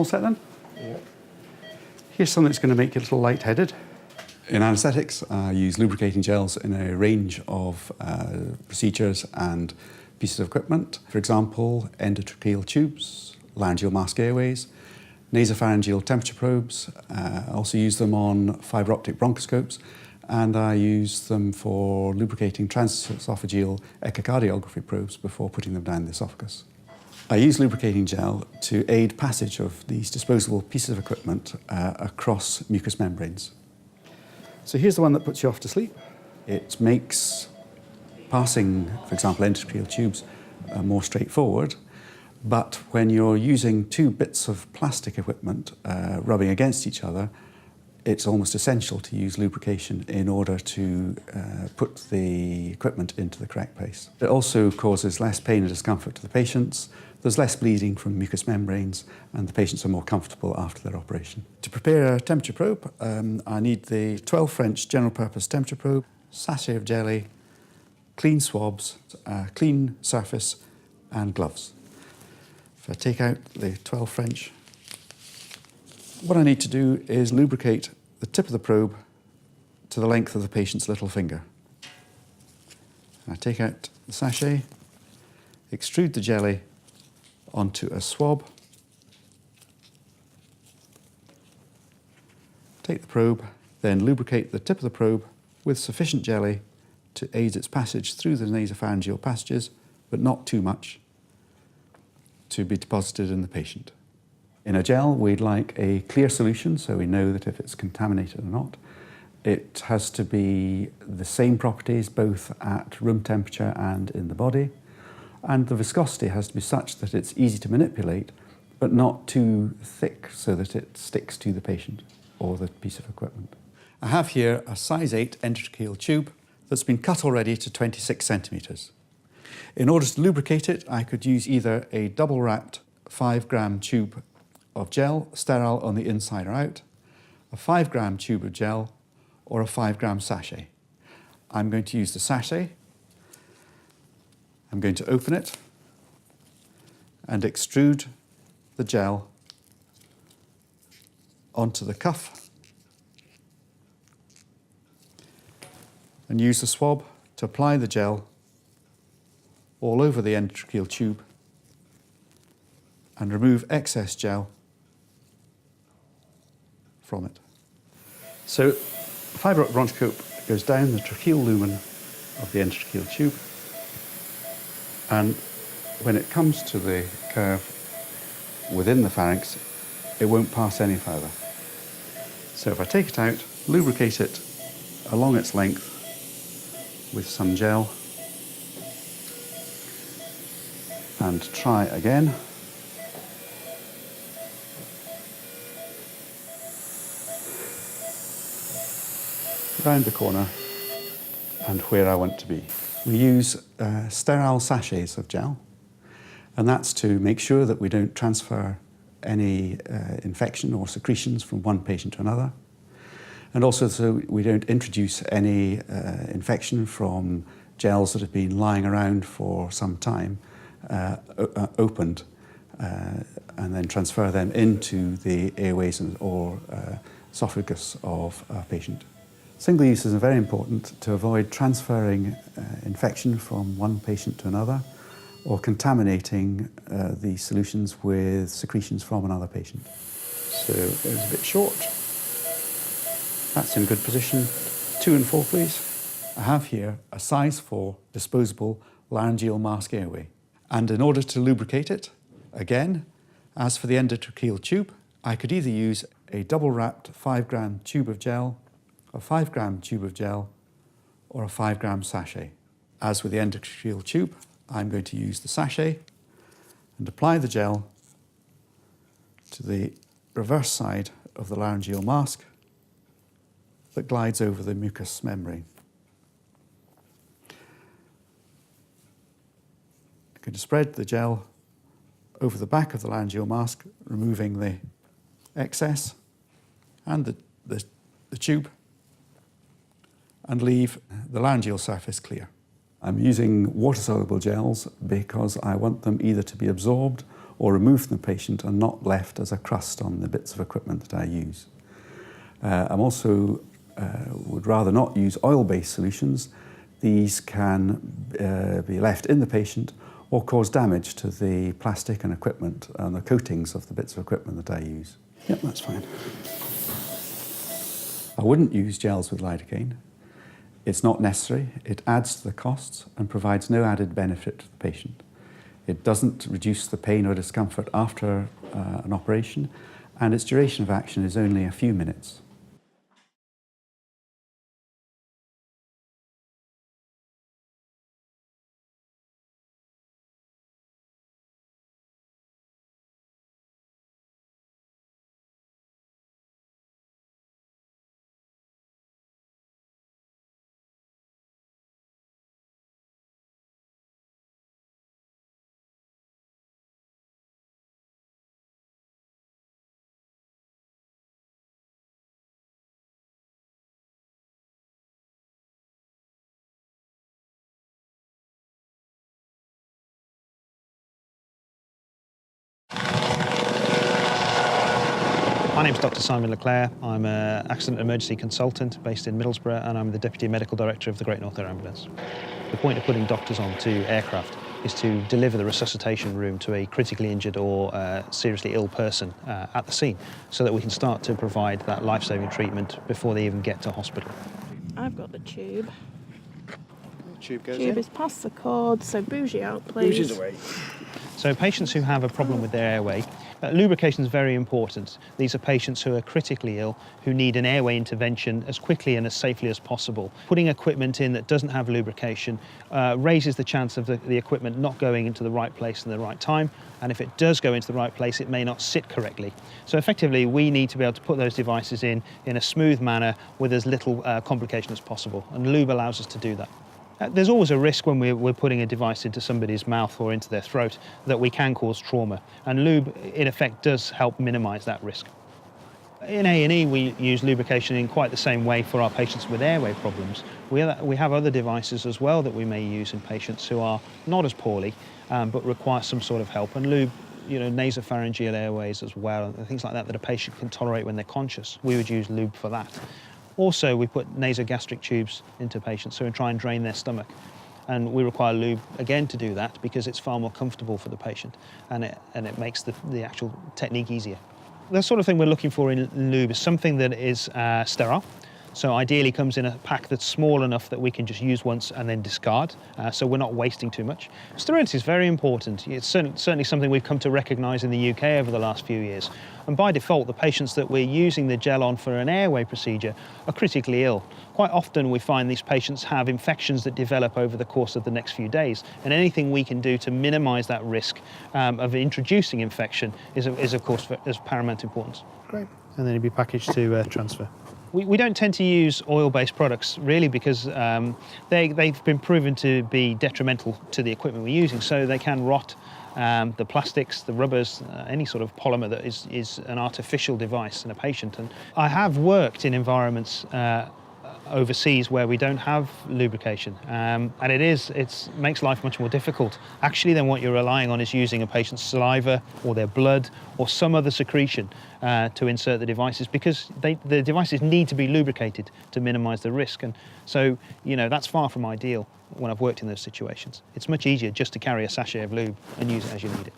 All set then? Yeah. Here's something that's going to make you a little lightheaded. In anaesthetics, I use lubricating gels in a range of procedures and pieces of equipment. For example, endotracheal tubes, laryngeal mask airways, nasopharyngeal temperature probes. I also use them on fibre optic bronchoscopes, and I use them for lubricating transesophageal echocardiography probes before putting them down the esophagus. I use lubricating gel to aid passage of these disposable pieces of equipment across mucous membranes. So here's the one that puts you off to sleep. It makes passing, for example, endotracheal tubes more straightforward, but when you're using two bits of plastic equipment rubbing against each other, it's almost essential to use lubrication in order to put the equipment into the correct place. It also causes less pain and discomfort to the patients. There's less bleeding from mucous membranes, and the patients are more comfortable after their operation. To prepare a temperature probe, I need the 12 French general purpose temperature probe, sachet of jelly, clean swabs, clean surface, and gloves. If I take out the 12 French, what I need to do is lubricate the tip of the probe to the length of the patient's little finger. I take out the sachet, extrude the jelly onto a swab, take the probe, then lubricate the tip of the probe with sufficient jelly to aid its passage through the nasopharyngeal passages, but not too much, to be deposited in the patient. In a gel, we'd like a clear solution, so we know that if it's contaminated or not. It has to be the same properties both at room temperature and in the body. And the viscosity has to be such that it's easy to manipulate, but not too thick so that it sticks to the patient or the piece of equipment. I have here a size 8 endotracheal tube that's been cut already to 26 centimetres. In order to lubricate it, I could use either a double-wrapped 5-gram tube of gel, sterile on the inside or out, a 5-gram tube of gel, or a 5-gram sachet. I'm going to use the sachet. I'm going to open it and extrude the gel onto the cuff and use the swab to apply the gel all over the endotracheal tube and remove excess gel from it. So, fibre optic bronchoscope goes down the tracheal lumen of the endotracheal tube, and when it comes to the curve within the pharynx, it won't pass any further. So if I take it out, lubricate it along its length with some gel, and try again. Round the corner and where I want to be. We use sterile sachets of gel, and that's to make sure that we don't transfer any infection or secretions from one patient to another, and also so we don't introduce any infection from gels that have been lying around for some time, opened, and then transfer them into the airways or esophagus of a patient. Single use is very important to avoid transferring infection from one patient to another or contaminating the solutions with secretions from another patient. So it was a bit short. That's in good position. 2 and 4, please. I have here a size 4 disposable laryngeal mask airway. And in order to lubricate it, again, as for the endotracheal tube, I could either use a double-wrapped 5-gram tube of gel, a 5-gram tube of gel, or a 5-gram sachet. As with the endotracheal tube, I'm going to use the sachet and apply the gel to the reverse side of the laryngeal mask that glides over the mucous membrane. I'm going to spread the gel over the back of the laryngeal mask, removing the excess and the tube, and leave the laryngeal surface clear. I'm using water-soluble gels because I want them either to be absorbed or removed from the patient and not left as a crust on the bits of equipment that I use. I'm also would rather not use oil-based solutions. These can be left in the patient or cause damage to the plastic and equipment and the coatings of the bits of equipment that I use. Yep, that's fine. I wouldn't use gels with lidocaine. It's not necessary. It adds to the costs and provides no added benefit to the patient. It doesn't reduce the pain or discomfort after an operation, and its duration of action is only a few minutes. My name's Dr. Simon Leclerc. I'm an accident emergency consultant based in Middlesbrough, and I'm the Deputy Medical Director of the Great North Air Ambulance. The point of putting doctors onto aircraft is to deliver the resuscitation room to a critically injured or seriously ill person at the scene, so that we can start to provide that life-saving treatment before they even get to hospital. I've got the tube. The tube goes Tube in. is past the cord, so bougie out, please. Bougie's away. So patients who have a problem with their airway, lubrication is very important. These are patients who are critically ill, who need an airway intervention as quickly and as safely as possible. Putting equipment in that doesn't have lubrication raises the chance of the equipment not going into the right place in the right time, and if it does go into the right place, it may not sit correctly. So effectively, we need to be able to put those devices in a smooth manner with as little complication as possible, and lube allows us to do that. There's always a risk when we're putting a device into somebody's mouth or into their throat that we can cause trauma, and lube, in effect, does help minimise that risk. In A&E, we use lubrication in quite the same way for our patients with airway problems. We have other devices as well that we may use in patients who are not as poorly, but require some sort of help, and lube, nasopharyngeal airways as well, and things like that that a patient can tolerate when they're conscious. We would use lube for that. Also, we put nasogastric tubes into patients who try and drain their stomach. And we require lube, again, to do that because it's far more comfortable for the patient, and it makes the actual technique easier. The sort of thing we're looking for in lube is something that is sterile. So ideally comes in a pack that's small enough that we can just use once and then discard, so we're not wasting too much. Sterility is very important. It's certainly something we've come to recognise in the UK over the last few years. And by default, the patients that we're using the gel on for an airway procedure are critically ill. Quite often we find these patients have infections that develop over the course of the next few days, and anything we can do to minimise that risk of introducing infection is of course of paramount importance. Great. And then it'd be packaged to transfer. We don't tend to use oil-based products really because they've been proven to be detrimental to the equipment we're using, so they can rot. The plastics, the rubbers, any sort of polymer that is an artificial device in a patient. And I have worked in environments overseas where we don't have lubrication, and it makes life much more difficult. Actually, then what you're relying on is using a patient's saliva or their blood or some other secretion to insert the devices, because the devices need to be lubricated to minimise the risk. And so, that's far from ideal when I've worked in those situations. It's much easier just to carry a sachet of lube and use it as you need it.